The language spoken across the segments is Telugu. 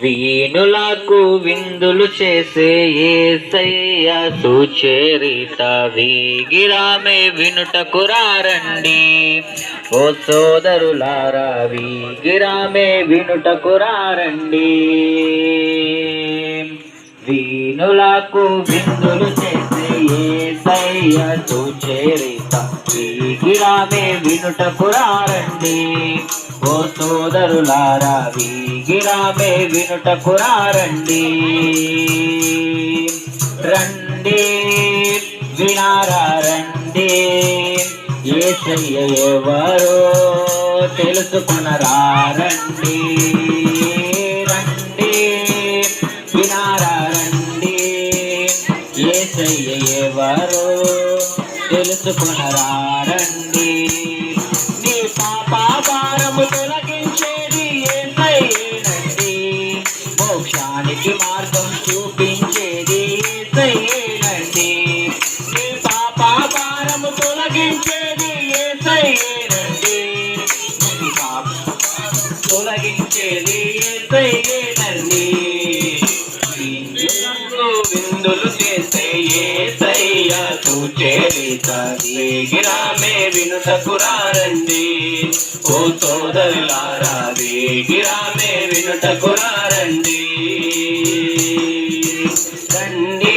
వీణులకు విందులు చేసే యేసయ్య సుచరిత వీగిరామే వినుటకు రారండి. ఓ సోదరులారా వీగిరామే వినుటకు రారండి. వీణులకు విందులు చేసే యేసయ్య సుచరిత వీగిరామే వినుటకు రారండి. ఓ సోదరులారా వీగిరామే వినుటకు రారండి. రండి వినారా రండి, యేసయ్య ఎవరో తెలుసుకొనరా రండి. రండి వినారా రండి, యేసయ్య ఎవరో తెలుసుకొనరా రండి. నీ పాప భారము తొలగించేది యేసయ్యేనండి. మోక్షానికి మార్గం చూపించేది యేసయ్యేనండి. నీ పాప భారము తొలగించేది యేసయ్యేనండి. నీ పాప తొలగించేది యేసయ్యేనండి. విందులు చేసే యేసయ్య సుచరిత వీగిరామే వినుటకు రారండి. ఓ సోదరులారా వీగిరామే వినుటకు రారండి. రండి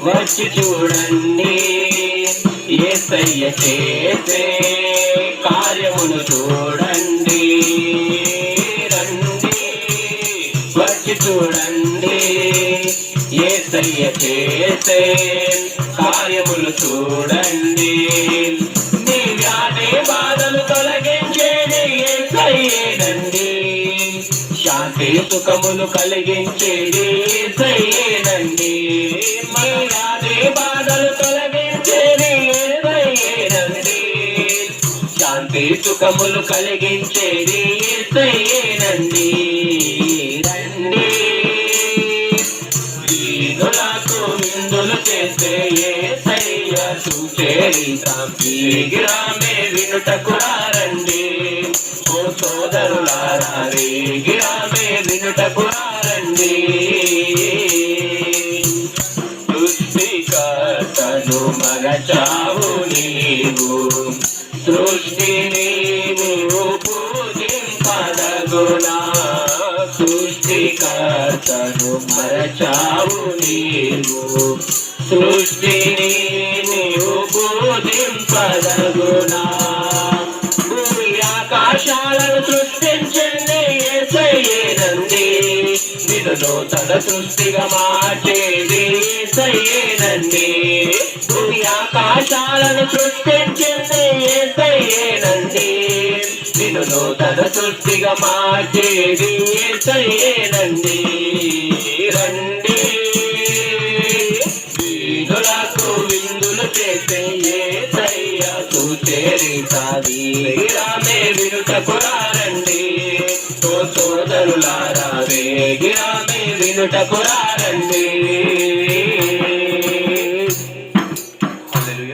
వచ్చి చూడండి, యేసయ్య చేసే కార్యమును చూడండి. రండి వచ్చి చూడండి, యేసయ్య చేసే కార్యములు చూడండి. నీ వ్యాధి బాధలు తొలగించేది యేసయ్యేనండి. శాంతి సుఖములు కలిగించేది యేసయ్యేనండి. మీ వ్యాధి బాధలు తొలగించేది యేసయ్యేనండి. శాంతి సుఖములు కలిగించేది యేసయ్యేనండి. రండి వీణులకు విందులు చేసే యేసయ్య సుచరిత వీగిరామే వినుటకు రారండి. ఓ సోదరులారా వీగిరామే వినుటకు రారండి. సృష్టికర్తను మరచావు నీవు, సృష్టిని నీవు పూజింపదగునా. సృష్టికర్తను మరచావు నీవు, సృష్టిని నీవు పూజింపదగునా. భూమి ఆకాశాలను సృష్టించింది యేసయ్యేనండి. నిన్ను నూతన సృష్టిగా మార్చేది యేసయ్యేనండి. భూమి ఆకాశాలను సృష్టించింది యేసయ్యేనండి. నిన్ను నూతన సృష్టిగా మార్చేది యేసయ్యేనండి. రండి వీణులకు విందులు చేసే యేసయ్య సుచరిత వీగిరామే వినుటకు రారండి. ఓ సోదరులారా వీగిరామే వినుటకు రారండి.